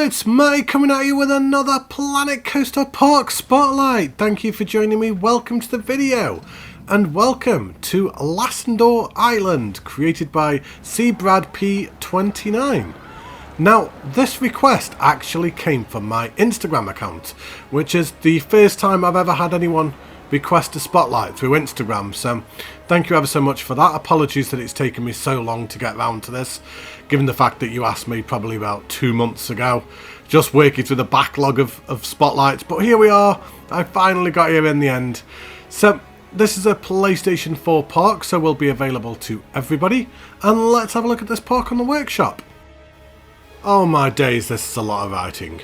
it's Matty coming at you with another Planet Coaster Park Spotlight. Thank you for joining me, welcome to the video. And welcome to Lasendor Island, created by Brad P29. Now, this request actually came from my Instagram account, which is the first time I've ever had anyone request a spotlight through Instagram, so thank you ever so much for that. Apologies that it's taken me so long to get round to this, given the fact that you asked me probably about 2 months ago, just working through the backlog of spotlights, but here we are. I finally got here in the end. So this is a PlayStation 4 park, so will be available to everybody, and let's have a look at this park on the workshop. Oh my days, this is a lot of writing.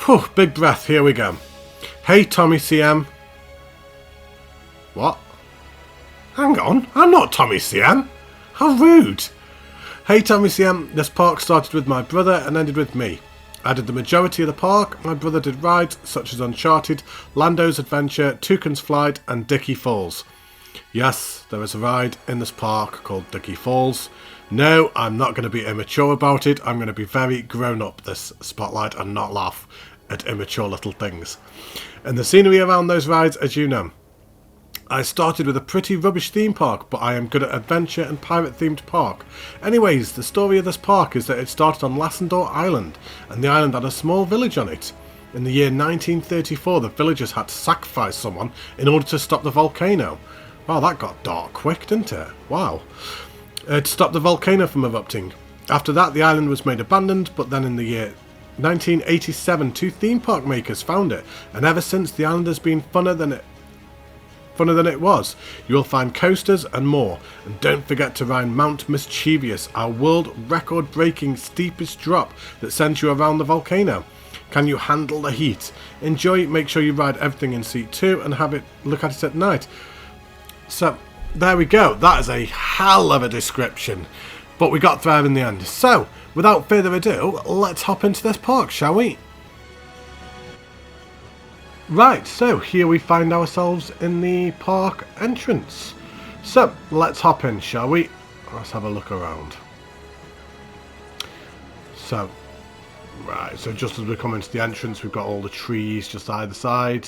Whew, big breath, here we go. Hey Tommy CM. What? Hang on, I'm not Tommy CM. How rude. Hey Tommy CM, this park started with my brother and ended with me. I did the majority of the park. My brother did rides such as Uncharted, Lando's Adventure, Toucan's Flight and Dickie Falls. Yes, there is a ride in this park called Dickie Falls. No, I'm not going to be immature about it. I'm going to be very grown up this spotlight and not laugh at immature little things. And the scenery around those rides, as you know. I started with a pretty rubbish theme park, but I am good at adventure and pirate themed park. Anyways, the story of this park is that it started on Lasendor Island, and the island had a small village on it. In the year 1934, the villagers had to sacrifice someone in order to stop the volcano. Wow, that got dark quick, didn't it? Wow. To stop the volcano from erupting. After that, the island was made abandoned, but then in the year 1987, 2 theme park makers found it, and ever since the island has been funner than it was. You will find coasters and more. And don't forget to ride Mount Mischievous, our world record breaking steepest drop that sends you around the volcano. Can you handle the heat? Enjoy, make sure you ride everything in seat 2 and have it look at it at night. So there we go, that is a hell of a description. But we got there in the end. So without further ado, let's hop into this park, shall we? Right, so here we find ourselves in the park entrance. So, let's hop in, shall we? Let's have a look around. So, right, so just as we come into the entrance, we've got all the trees just either side.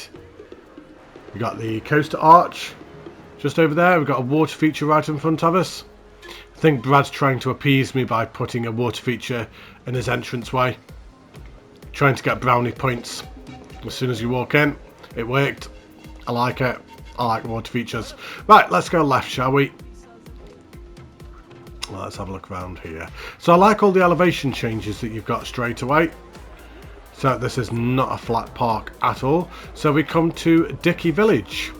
We've got the coaster arch just over there. We've got a water feature right in front of us. I think Brad's trying to appease me by putting a water feature in his entranceway. Trying to get brownie points. As soon as you walk in, it worked. I like it. I like water features. Right, let's go left, shall we? Well, let's have a look around here. So I like all the elevation changes that you've got straight away. So this is not a flat park at all. So we come to Dickie Village.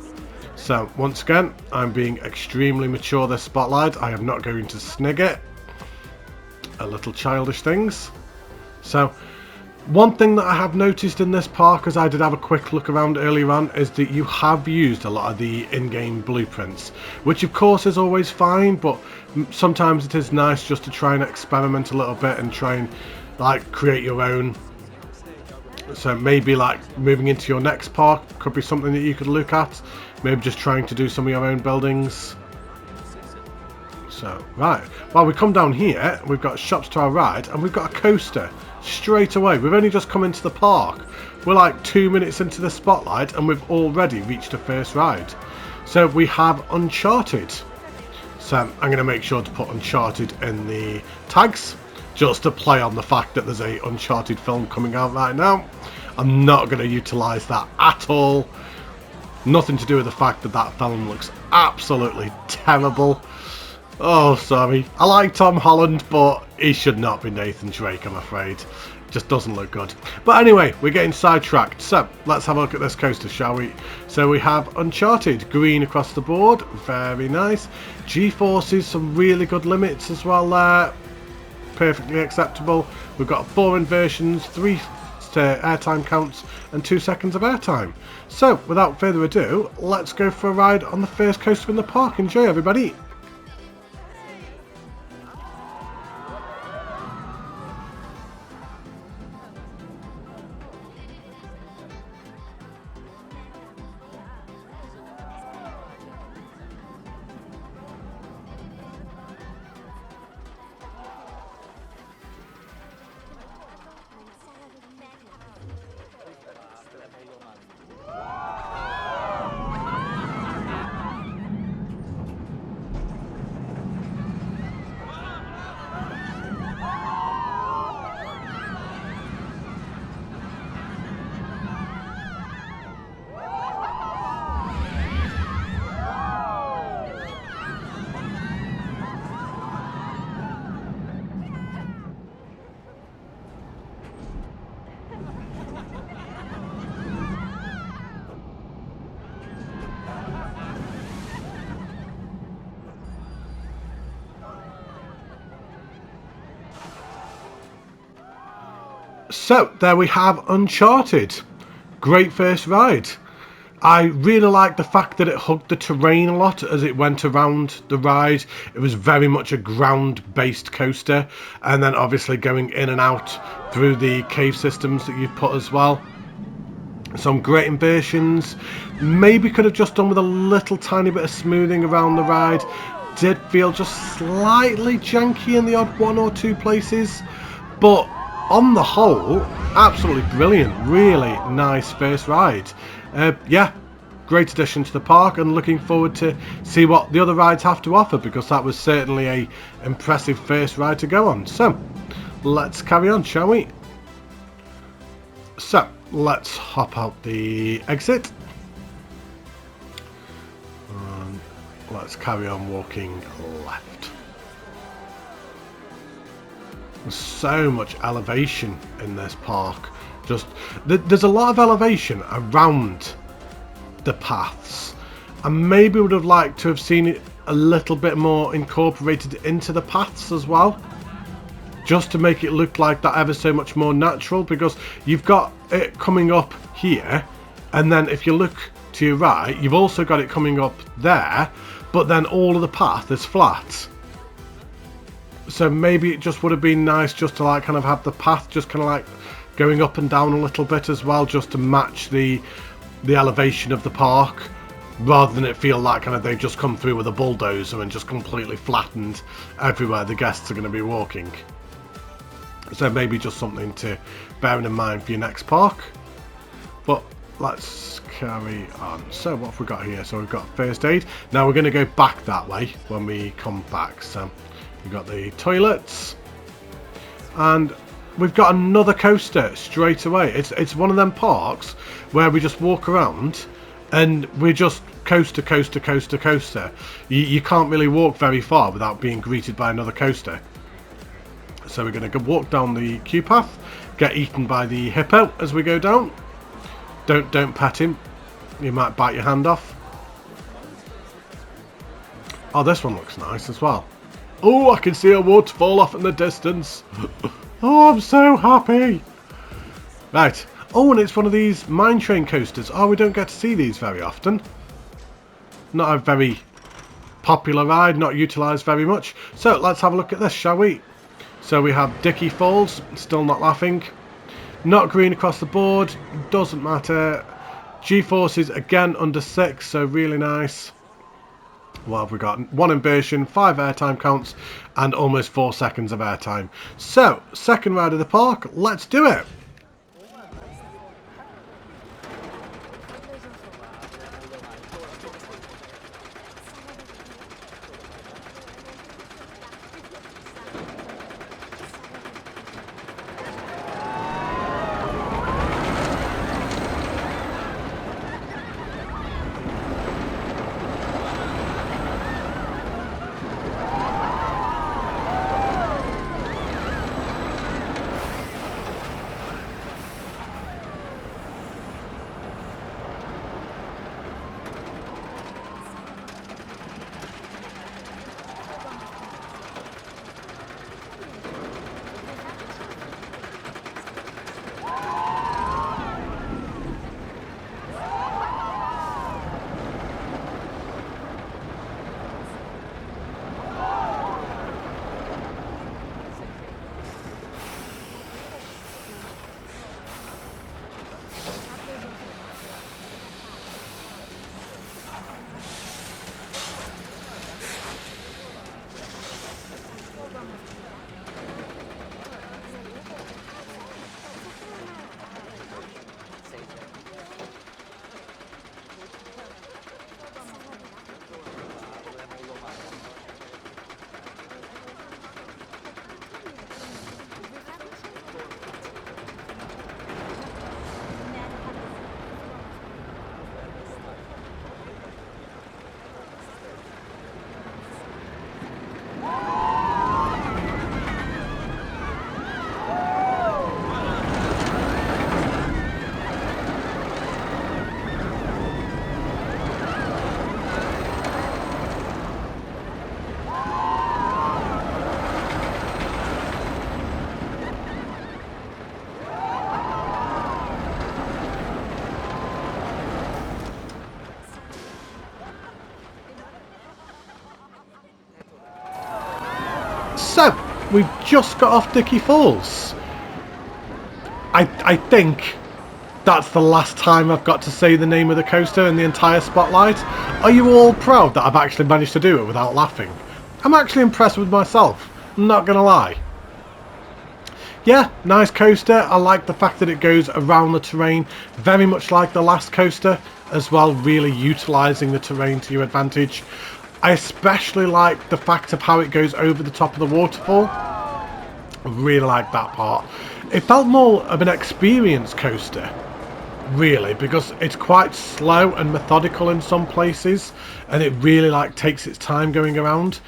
So once again, I'm being extremely mature this spotlight. I am not going to snig it. A little childish things. So one thing that I have noticed in this park, as I did have a quick look around earlier on, is that you have used a lot of the in-game blueprints, which of course is always fine, but sometimes it is nice just to try and experiment a little bit and try and like create your own. So maybe like moving into your next park could be something that you could look at, maybe just trying to do some of your own buildings. So right, well, we come down here, we've got shops to our right, and we've got a coaster straight away. We've only just come into the park. We're like 2 minutes into the spotlight and we've already reached the first ride. So we have Uncharted. So I'm going to make sure to put Uncharted in the tags, just to play on the fact that there's a Uncharted film coming out right now. I'm not going to utilise that at all. Nothing to do with the fact that that film looks absolutely terrible. Oh, sorry. I like Tom Holland, but he should not be Nathan Drake, I'm afraid. Just doesn't look good. But anyway, we're getting sidetracked. So, let's have a look at this coaster, shall we? So we have Uncharted, green across the board. Very nice. G-forces, some really good limits as well there. Perfectly acceptable. We've got 4 inversions, 3 airtime counts, and 2 seconds of airtime. So, without further ado, let's go for a ride on the first coaster in the park. Enjoy, everybody. So there we have Uncharted. Great first ride. I really like the fact that it hugged the terrain a lot as it went around the ride. It was very much a ground-based coaster, and then obviously going in and out through the cave systems that you've put as well. Some great inversions. Maybe could have just done with a little tiny bit of smoothing around the ride. Did feel just slightly janky in the odd one or two places, but on the whole, absolutely brilliant. Really nice first ride. Yeah, great addition to the park, and looking forward to see what the other rides have to offer, because that was certainly a impressive first ride to go on. So let's carry on, shall we? So let's hop out the exit and let's carry on walking left. There's so much elevation in this park. Just there's a lot of elevation around the paths, and maybe would have liked to have seen it a little bit more incorporated into the paths as well, just to make it look like that ever so much more natural, because you've got it coming up here, and then if you look to your right, you've also got it coming up there, but then all of the path is flat. So maybe it just would have been nice just to like kind of have the path just kind of like going up and down a little bit as well, just to match the elevation of the park, rather than it feel like kind of they've just come through with a bulldozer and just completely flattened everywhere the guests are going to be walking. So maybe just something to bear in mind for your next park. But let's carry on. So what have we got here? So we've got first aid. Now we're going to go back that way when we come back. So we've got the toilets, and we've got another coaster straight away. It's one of them parks where we just walk around and we're just coaster, coaster, coaster, coaster. You can't really walk very far without being greeted by another coaster. So we're going to walk down the queue path, get eaten by the hippo as we go down. Don't pet him, you might bite your hand off. Oh, this one looks nice as well. Oh, I can see a waterfall off in the distance. Oh, I'm so happy. Right. Oh, and it's one of these mine train coasters. Oh, we don't get to see these very often. Not a very popular ride, not utilised very much. So let's have a look at this, shall we? So we have Dickie Falls, still not laughing. Not green across the board, doesn't matter. G-forces again under 6, so really nice. What have we got? 1 inversion, 5 airtime counts, and almost 4 seconds of airtime. So, second ride of the park, let's do it! So, we've just got off Dickie Falls. I think that's the last time I've got to say the name of the coaster in the entire spotlight. Are you all proud that I've actually managed to do it without laughing? I'm actually impressed with myself, I'm not gonna lie. Yeah, nice coaster. I like the fact that it goes around the terrain, very much like the last coaster as well, really utilising the terrain to your advantage. I especially like the fact of how it goes over the top of the waterfall. I really like that part. It felt more of an experience coaster, really, because it's quite slow and methodical in some places, and it really like takes its time going around.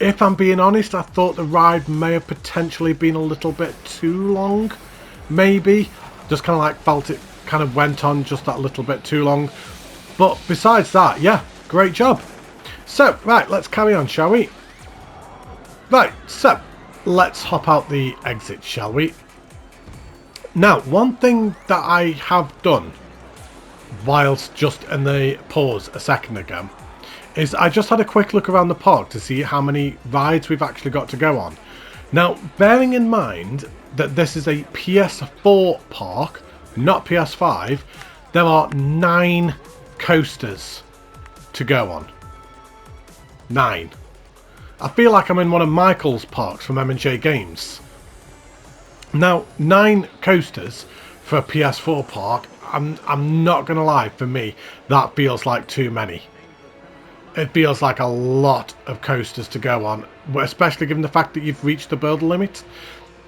If I'm being honest, I thought the ride may have potentially been a little bit too long. Maybe. Just kind of like felt it kind of went on just that little bit too long. But besides that, yeah, great job. So, right, let's carry on, shall we? Right, so, let's hop out the exit, shall we? Now, one thing that I have done, whilst just in the pause a second ago, is I just had a quick look around the park to see how many rides we've actually got to go on. Now, bearing in mind that this is a PS4 park, not PS5, there are 9 coasters to go on. 9. I feel like I'm in one of Michael's parks from M&J Games. Now, 9 coasters for a PS4 park, I'm not going to lie, for me, that feels like too many. It feels like a lot of coasters to go on, especially given the fact that you've reached the build limit.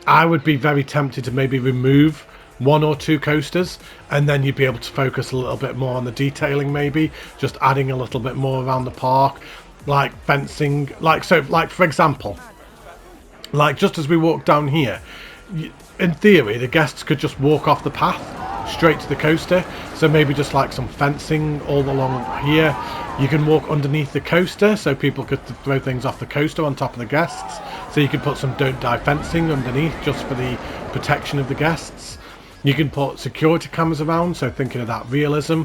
I would be very tempted to maybe remove 1 or 2 coasters, and then you'd be able to focus a little bit more on the detailing, maybe just adding a little bit more around the park, like fencing, like for example, like just as we walk down here, in theory the guests could just walk off the path straight to the coaster, so maybe just like some fencing all along here. You can walk underneath the coaster so people could throw things off the coaster on top of the guests, so you could put some don't die fencing underneath just for the protection of the guests. You can put security cameras around, so thinking of that realism.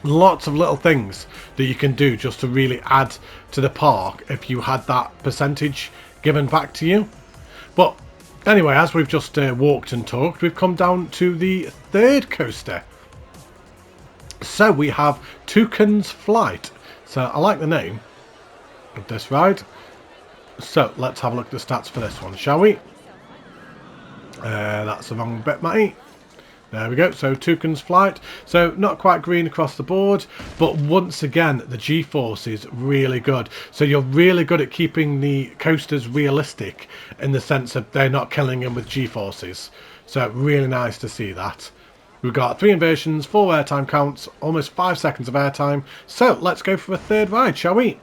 Lots of little things that you can do just to really add to the park if you had that percentage given back to you. But anyway, as we've just walked and talked, we've come down to the 3rd coaster. So we have Toucan's Flight. So I like the name of this ride. So let's have a look at the stats for this one, shall we? That's the wrong bit, Matty. There we go, so Toucan's Flight. So not quite green across the board, but once again, the G-force is really good. So you're really good at keeping the coasters realistic in the sense that they're not killing them with G-forces. So really nice to see that. We've got 3 inversions, 4 airtime counts, almost 5 seconds of airtime. So let's go for a 3rd ride, shall we?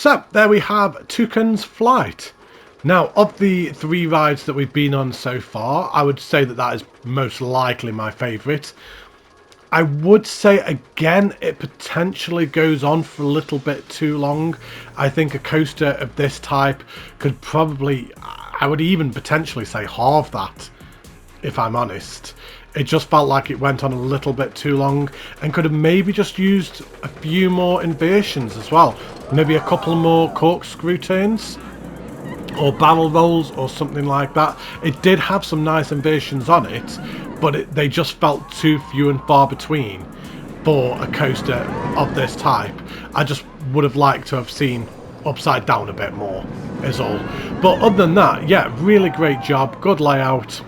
So, there we have Toucan's Flight. Now, of the 3 rides that we've been on so far, I would say that that is most likely my favourite. I would say, again, it potentially goes on for a little bit too long. I think a coaster of this type could probably, I would even potentially say halve that, if I'm honest. It just felt like it went on a little bit too long and could have maybe just used a few more inversions as well. Maybe a couple more corkscrew turns or barrel rolls or something like that. It did have some nice inversions on it, but they just felt too few and far between for a coaster of this type. I just would have liked to have seen upside down a bit more is all. But other than that, yeah, really great job, good layout,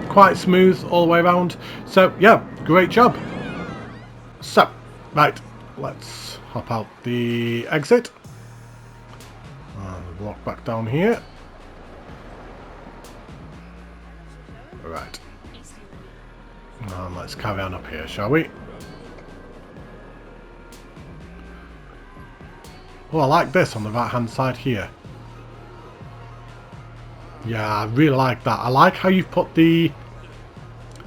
quite smooth all the way around. So yeah, great job. So right, let's hop out the exit and walk back down here. Right, and let's carry on up here, shall we? Oh, I like this on the right hand side here. Yeah, I really like that. I like how you've put the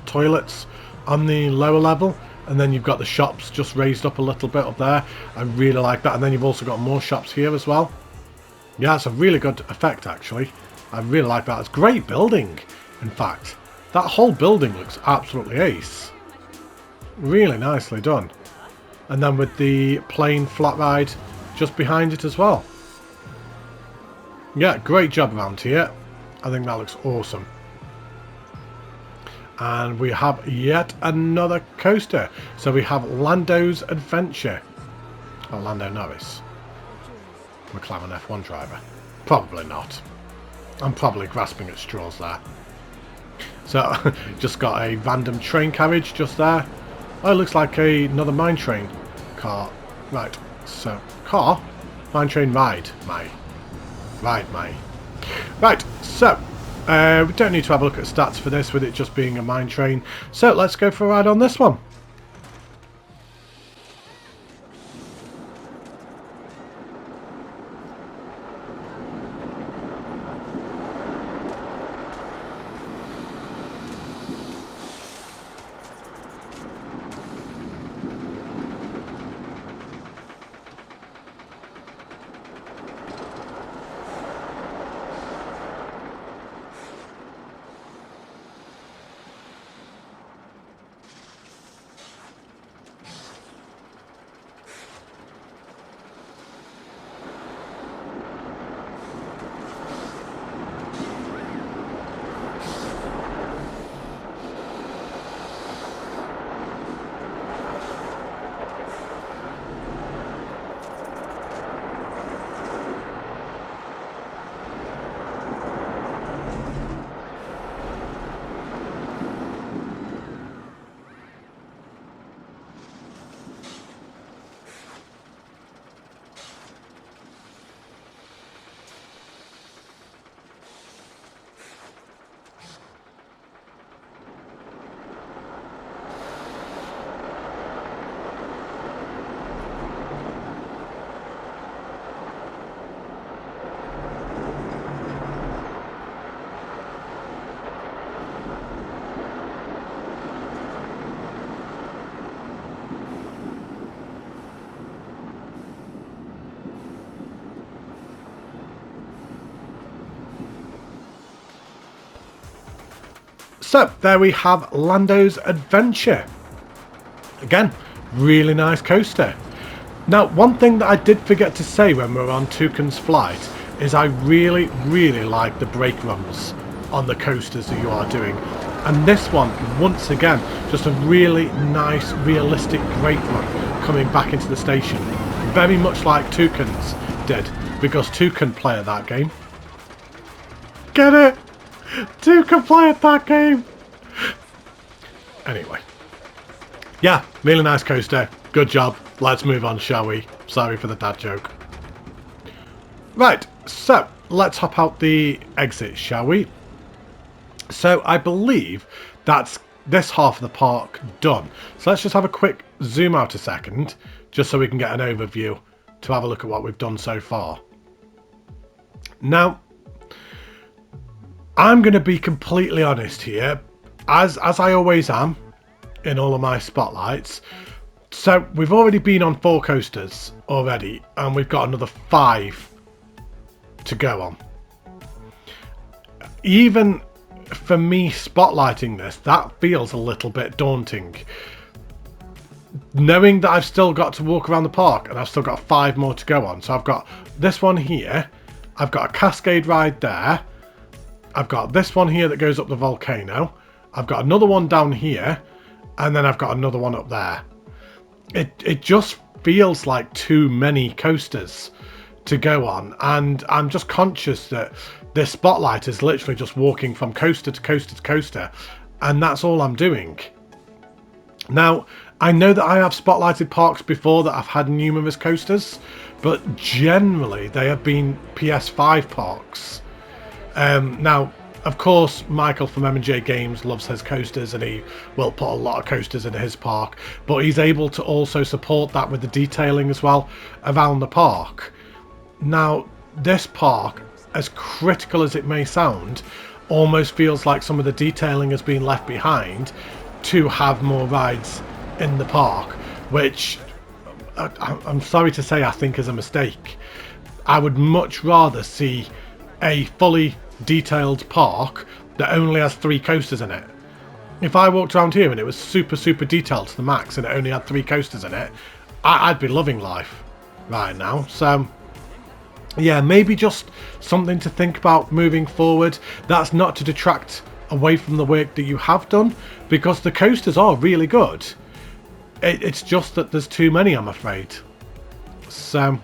toilets on the lower level and then you've got the shops just raised up a little bit up there. I really like that. And then you've also got more shops here as well. Yeah, it's a really good effect actually. I really like that. It's a great building, in fact. That whole building looks absolutely ace. Really nicely done. And then with the plain flat ride just behind it as well. Yeah, great job around here. I think that looks awesome. And we have yet another coaster. So we have Lando's Adventure. Oh, Lando Norris. McLaren F1 driver. Probably not. I'm probably grasping at straws there. So, just got a random train carriage just there. Oh, it looks like another mine train car. Right, so, car? Mine train ride, May. Ride, May. Right, so, we don't need to have a look at stats for this with it just being a mine train. So, let's go for a ride on this one. So, there we have Lando's Adventure. Again, really nice coaster. Now, one thing that I did forget to say when we were on Toucan's Flight is I really, really like the brake runs on the coasters that you are doing. And this one, once again, just a really nice, realistic brake run coming back into the station. Very much like Toucan's did, because Toucan play at that game. Get it? Toucan play at that game. Anyway. Yeah, really nice coaster. Good job. Let's move on, shall we? Sorry for the dad joke. Right, so let's hop out the exit, shall we? So I believe that's this half of the park done. So let's just have a quick zoom out a second, just so we can get an overview to have a look at what we've done so far. Now, I'm going to be completely honest here, as I always am in all of my spotlights. So we've already been on 4 coasters already, and we've got another 5 to go on. Even for me spotlighting this, that feels a little bit daunting. Knowing that I've still got to walk around the park and I've still got 5 more to go on. So I've got this one here, I've got a Cascade Ride there, I've got this one here that goes up the volcano, I've got another one down here, and then I've got another one up there. It just feels like too many coasters to go on, and I'm just conscious that this spotlight is literally just walking from coaster to coaster to coaster, and that's all I'm doing. Now, I know that I have spotlighted parks before that I've had numerous coasters, but generally they have been PS5 parks. Now, of course, Michael from M&J Games loves his coasters, and he will put a lot of coasters in his park, but he's able to also support that with the detailing as well around the park. Now, this park, as critical as it may sound, almost feels like some of the detailing has been left behind to have more rides in the park, which I'm sorry to say I think is a mistake. I would much rather see a fully detailed park that only has 3 coasters in it. If I walked around here and it was super detailed to the max and it only had 3 coasters in it, I'd be loving life right now. So yeah, maybe just something to think about moving forward. That's not to detract away from the work that you have done, because the coasters are really good. It's just that there's too many, I'm afraid. So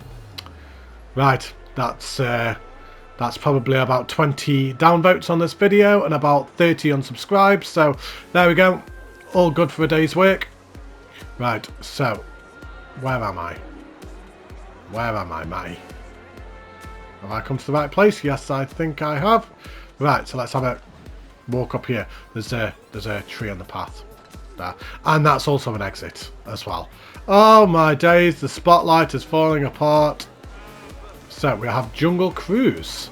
right, that's probably about 20 downvotes on this video and about 30 unsubscribes. So there we go, all good for a day's work. Right, so where am I? Where am I, Matty? Have I come to the right place? Yes, I think I have. Right, so let's have a walk up here. There's a tree on the path there, and that's also an exit as well. Oh my days, the spotlight is falling apart. So we have Jungle Cruise.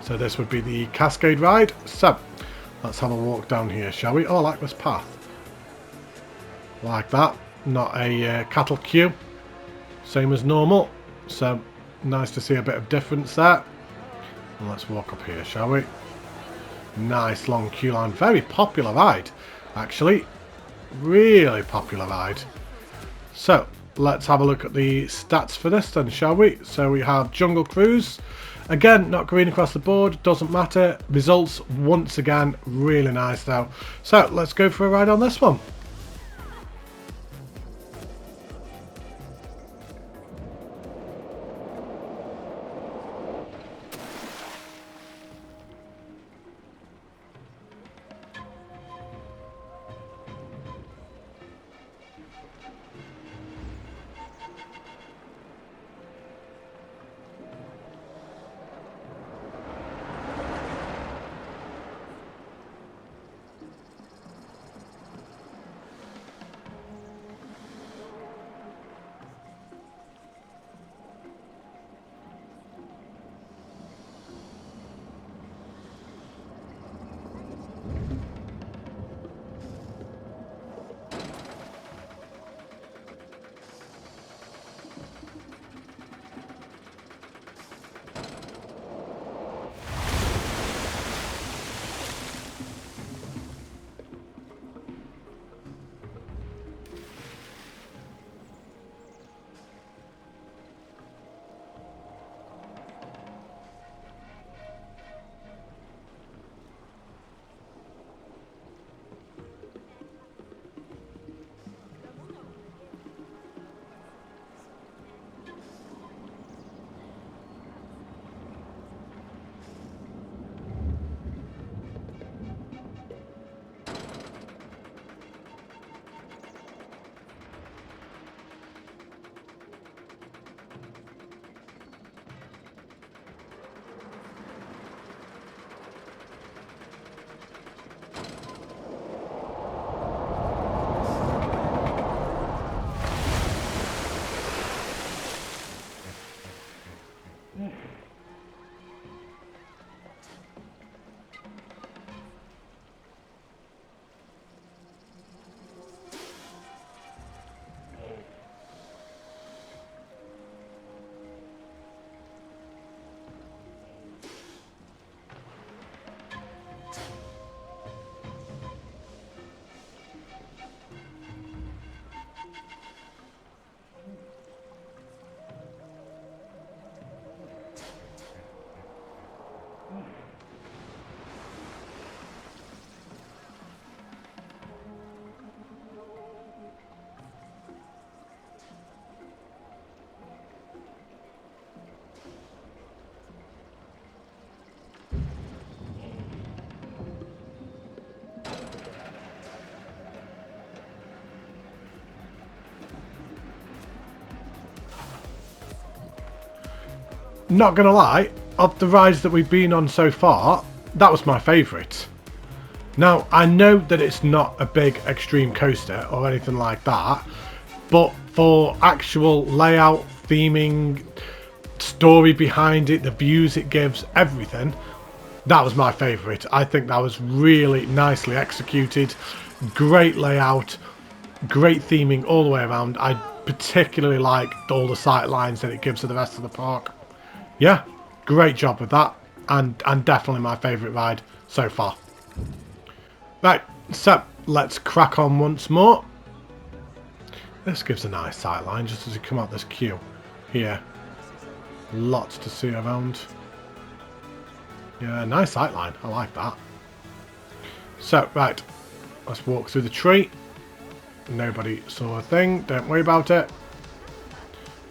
So this would be the Cascade Ride. So let's have a walk down here, shall we? Oh, I like this path. Like that. Not a cattle queue. Same as normal. So nice to see a bit of difference there. And let's walk up here, shall we? Nice long queue line. Very popular ride, actually. Really popular ride. So let's have a look at the stats for this then, shall we? So we have Jungle Cruise. Again, not green across the board, doesn't matter. Results, once again, really nice though. So let's go for a ride on this one. not gonna lie, of the rides that we've been on so far, that was my favourite. Now, I know that it's not a big extreme coaster or anything like that, but for actual layout, theming, story behind it, the views it gives, everything, that was my favourite. I think that was really nicely executed, great layout, great theming all the way around. I particularly liked all the sight lines that it gives to the rest of the park. Yeah, great job with that, and definitely my favourite ride so far. Right, so let's crack on once more. This gives a nice sight line just as you come out this queue. Here, lots to see around. Yeah, nice sight line. I like that. So, right, let's walk through the tree. Nobody saw a thing. Don't worry about it.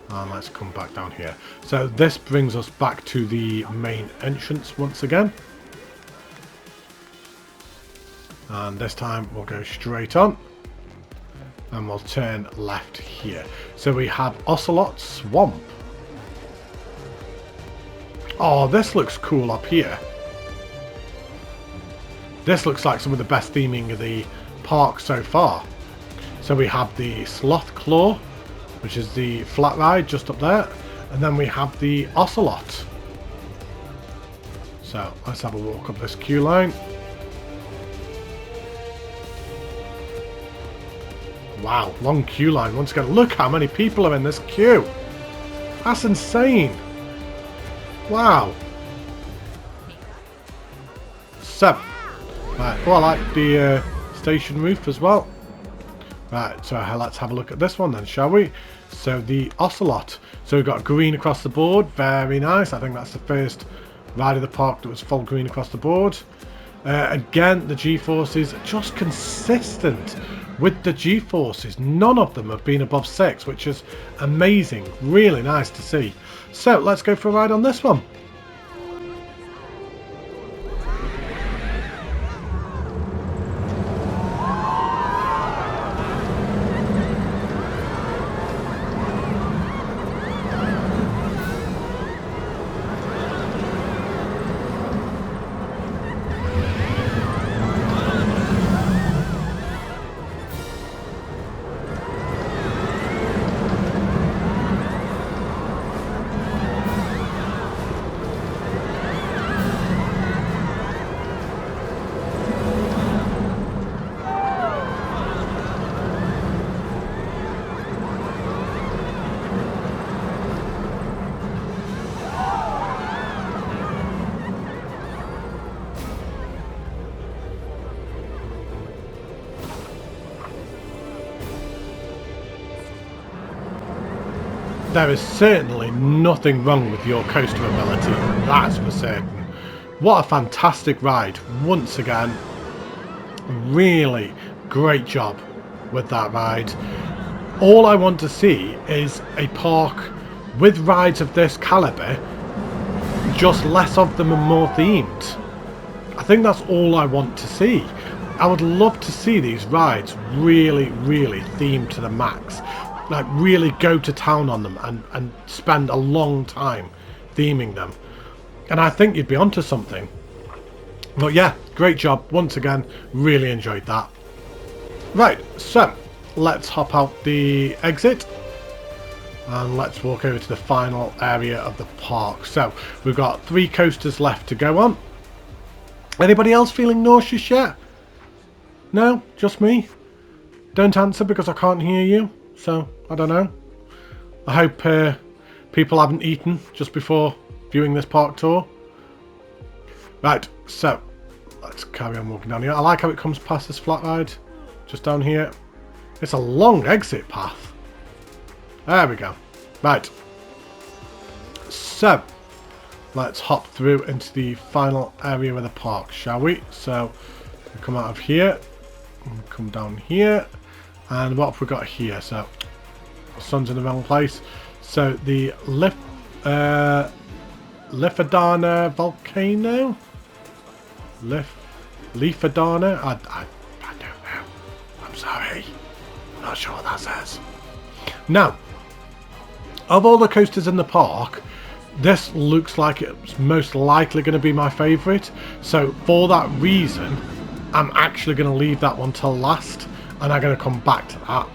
And let's come back down here. So this brings us back to the main entrance once again. And this time we'll go straight on. And we'll turn left here. So we have Ocelot Swamp. Oh, this looks cool up here. This looks like some of the best theming of the park so far. So we have the Sloth Claw, which is the flat ride just up there. And then we have the Ocelot. So let's have a walk up this queue line. Wow, long queue line once again. Look how many people are in this queue. That's insane. Wow. So, right, well, I like the station roof as well. Right, so let's have a look at this one then, shall we? So the Ocelot. So we've got green across the board. Very nice. I think that's the first ride of the park that was full green across the board. Again, the G-forces are just consistent with the G-forces. None of them have been above 6, which is amazing. Really nice to see. So let's go for a ride on this one. There is certainly nothing wrong with your coaster ability, that's for certain. What a fantastic ride, once again. Really great job with that ride. All I want to see is a park with rides of this calibre, just less of them and more themed. I think that's all I want to see. I would love to see these rides really, really themed to the max. Like really go to town on them and spend a long time theming them. And I think you'd be onto something. But yeah, great job. Once again, really enjoyed that. Right, so let's hop out the exit. And let's walk over to the final area of the park. So we've got 3 coasters left to go on. Anybody else feeling nauseous yet? No? Just me? Don't answer because I can't hear you. So, I don't know. I hope people haven't eaten just before viewing this park tour. Right, so let's carry on walking down here. I like how it comes past this flat ride. Just down here. It's a long exit path. There we go. Right. So, let's hop through into the final area of the park, shall we? So, we come out of here. And come down here. And what have we got here? So, the sun's in the wrong place. So, the Lifadana volcano? Lifadana? I don't know. I'm sorry. I'm not sure what that says. Now, of all the coasters in the park, this looks like it's most likely going to be my favourite. So for that reason, I'm actually going to leave that one till last, and I'm going to come back to that.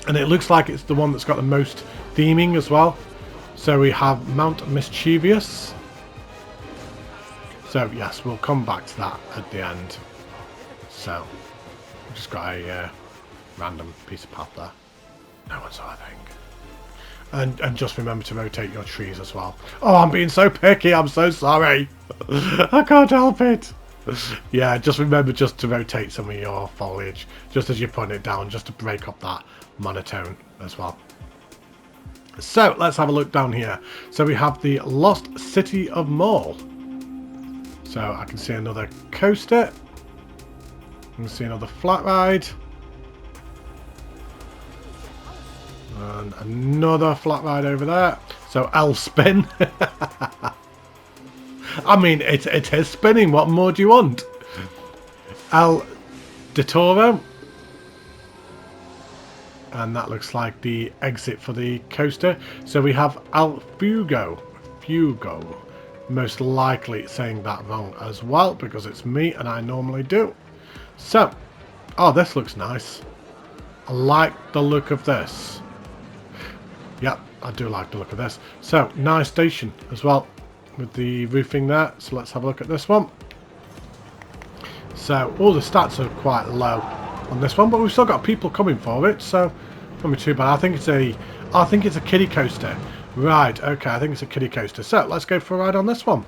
And it looks like it's the one that's got the most theming as well. So we have Mount Mischievous. So yes, we'll come back to that at the end. So, just got a random piece of path there. No one saw, I think. And just remember to rotate your trees as well. Oh, I'm being so picky. I'm so sorry. I can't help it. Yeah, just remember just to rotate some of your foliage just as you're putting it down, just to break up that monotone as well. So let's have a look down here. So we have the Lost City of Mall. So I can see another coaster. I can see another flat ride. And another flat ride over there. So L spin. I mean, it is spinning. What more do you want? El Toro. And that looks like the exit for the coaster. So we have El Fugo. Fugo. Most likely saying that wrong as well, because it's me and I normally do. So, oh, this looks nice. I like the look of this. Yep, I do like the look of this. So, nice station as well with the roofing there. So let's have a look at this one. So, all the stats are quite low on this one, but we've still got people coming for it, so not be too bad. I think it's a kiddie coaster. Right, okay, I think it's a kiddie coaster. So, let's go for a ride on this one.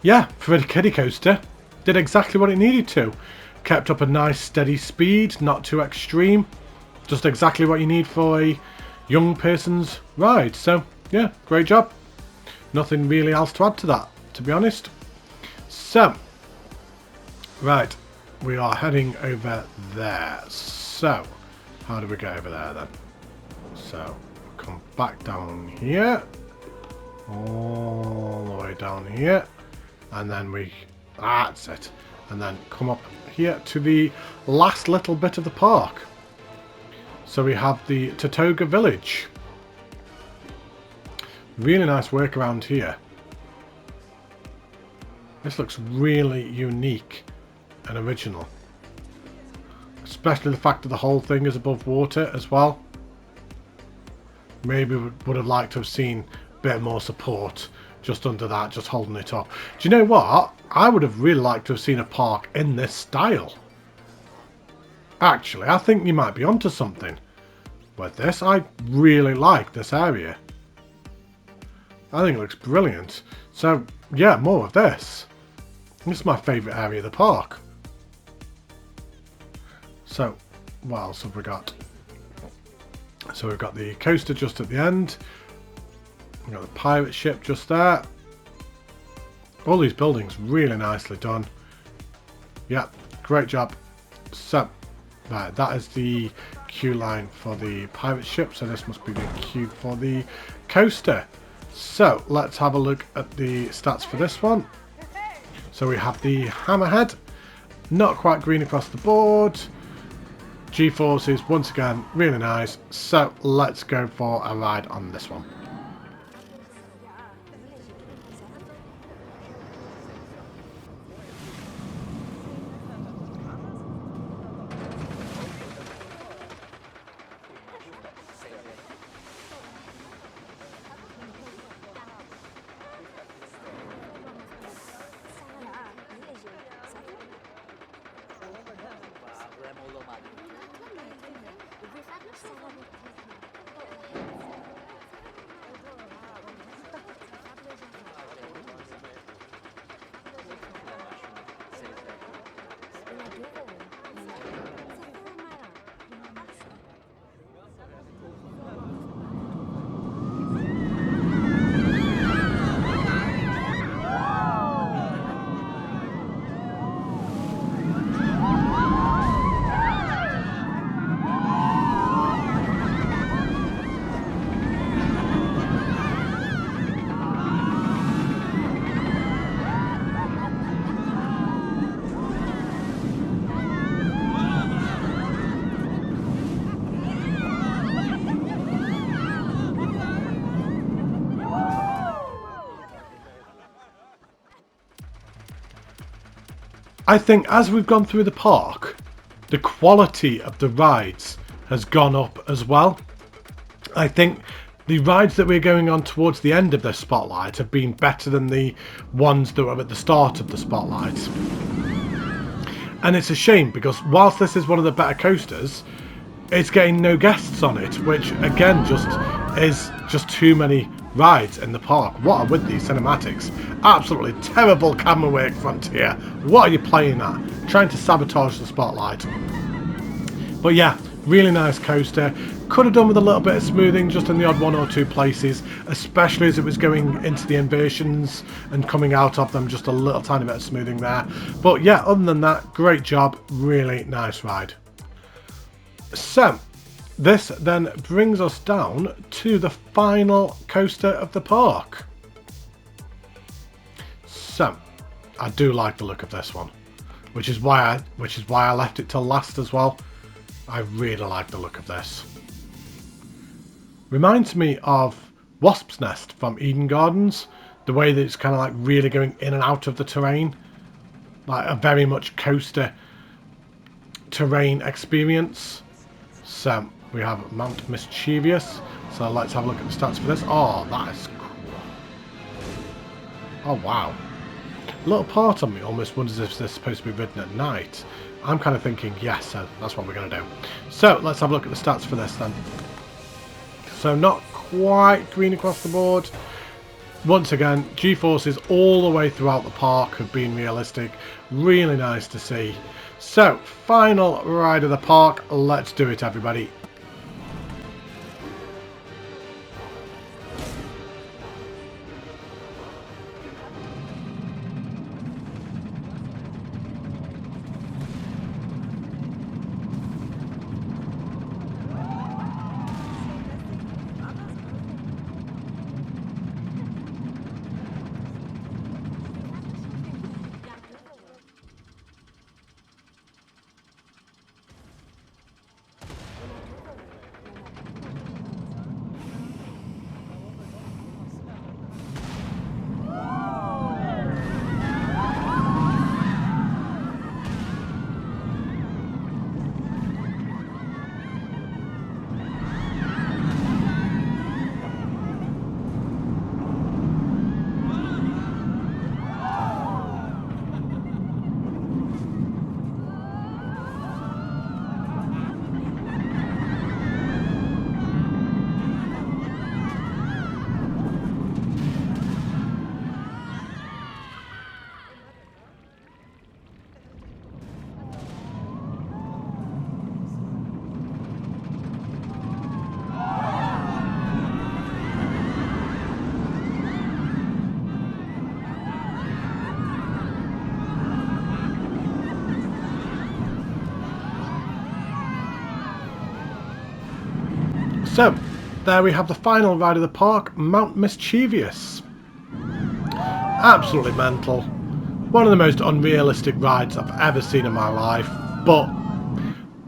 Yeah, for a kiddie coaster, did exactly what it needed to. Kept up a nice steady speed, not too extreme. Just exactly what you need for a young person's ride. So, yeah, great job. Nothing really else to add to that, to be honest. So, right, we are heading over there. So, how do we get over there then? So, come back down here. All the way down here. And then that's it. And then come up here to the last little bit of the park. So we have the Toucan Village. Really nice work around here. This looks really unique and original. Especially the fact that the whole thing is above water as well. Maybe we would have liked to have seen a bit more support just under that, just holding it up. Do you know what? I would have really liked to have seen a park in this style. Actually, I think you might be onto something with this. I really like this area. I think it looks brilliant. So, yeah, more of this. This is my favourite area of the park. So, what else have we got? So we've got the coaster just at the end. We've got the pirate ship just there. All these buildings really nicely done. Yeah, great job. So, right, that is the queue line for the pirate ship. So this must be the queue for the coaster. So let's have a look at the stats for this one. So we have the Hammerhead. Not quite green across the board. G-forces, once again, really nice. So let's go for a ride on this one. I think as we've gone through the park, the quality of the rides has gone up as well. I think the rides that we're going on towards the end of the spotlight have been better than the ones that were at the start of the spotlight. And it's a shame because whilst this is one of the better coasters, it's getting no guests on it, which again is just too many rides in the park. What are with these cinematics? Absolutely terrible camera work, Frontier. What are you playing at? Trying to sabotage the spotlight. But yeah, really nice coaster. Could have done with a little bit of smoothing just in the odd one or two places, especially as it was going into the inversions and coming out of them, just a little tiny bit of smoothing there. But yeah, other than that, great job, really nice ride. So, this then brings us down to the final coaster of the park. So, I do like the look of this one, which is why I left it till last as well. I really like the look of this. Reminds me of Wasp's Nest from Eden Gardens, the way that it's kind of like really going in and out of the terrain, like a very much coaster terrain experience. So we have Mount Mischievous, so let's have a look at the stats for this. Oh, that is cool. Oh wow, a little part of me almost wonders if this is supposed to be ridden at night. I'm kind of thinking yes, so that's what we're going to do. So let's have a look at the stats for this then. So not quite green across the board. Once again, G-forces all the way throughout the park have been realistic. Really nice to see. So, final ride of the park. Let's do it, everybody. So, there we have the final ride of the park, Mount Mischievous. Absolutely mental. One of the most unrealistic rides I've ever seen in my life, but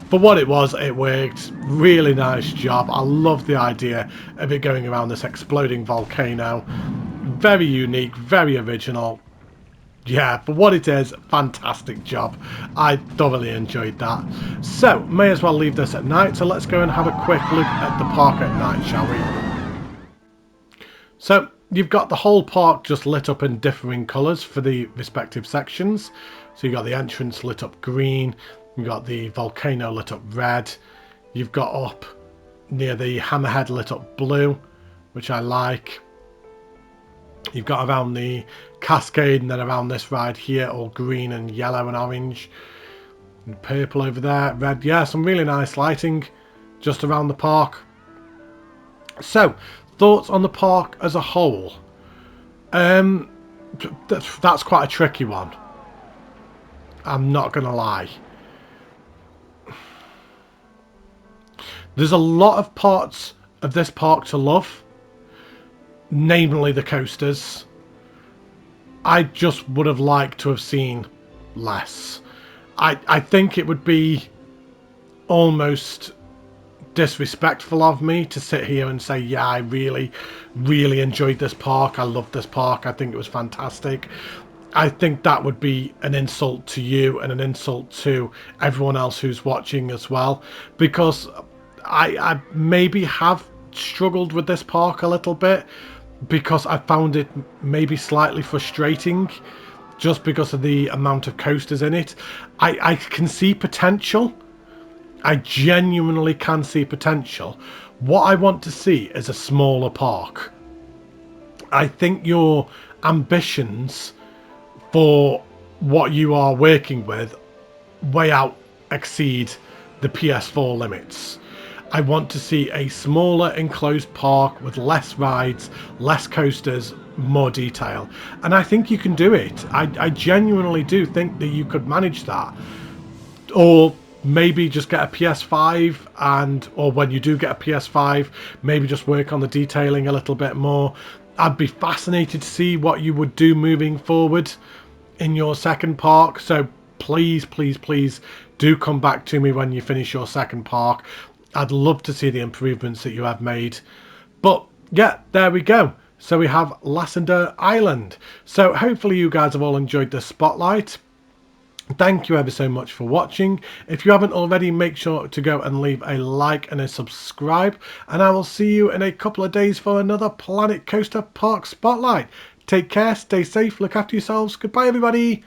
for what it was, it worked. Really nice job. I love the idea of it going around this exploding volcano. Very unique, very original. Yeah, for what it is, fantastic job. I thoroughly enjoyed that. So, may as well leave this at night. So let's go and have a quick look at the park at night, shall we? So, you've got the whole park just lit up in differing colours for the respective sections. So you've got the entrance lit up green. You've got the volcano lit up red. You've got up near the Hammerhead lit up blue, which I like. You've got around the Cascade and then around this ride here, all green and yellow and orange. And purple over there, red. Yeah, some really nice lighting just around the park. So, thoughts on the park as a whole? That's quite a tricky one. I'm not going to lie. There's a lot of parts of this park to love. Namely the coasters. I just would have liked to have seen less. I think it would be almost disrespectful of me to sit here and say, yeah, I really enjoyed this park. I loved this park. I think it was fantastic. I think that would be an insult to you and an insult to everyone else who's watching as well, because I maybe have struggled with this park a little bit because I found it maybe slightly frustrating just because of the amount of coasters in it. I can see potential. I genuinely can see potential. What I want to see is a smaller park. I think your ambitions for what you are working with way out exceed the PS4 limits. I want to see a smaller enclosed park with less rides, less coasters, more detail. And I think you can do it. I genuinely do think that you could manage that. Or maybe just get a PS5 or when you do get a PS5, maybe just work on the detailing a little bit more. I'd be fascinated to see what you would do moving forward in your second park. So please, please, please do come back to me when you finish your second park. I'd love to see the improvements that you have made. But yeah, there we go. So we have Lassender Island. So hopefully you guys have all enjoyed this spotlight. Thank you ever so much for watching. If you haven't already, make sure to go and leave a like and a subscribe. And I will see you in a couple of days for another Planet Coaster Park Spotlight. Take care, stay safe, look after yourselves. Goodbye, everybody.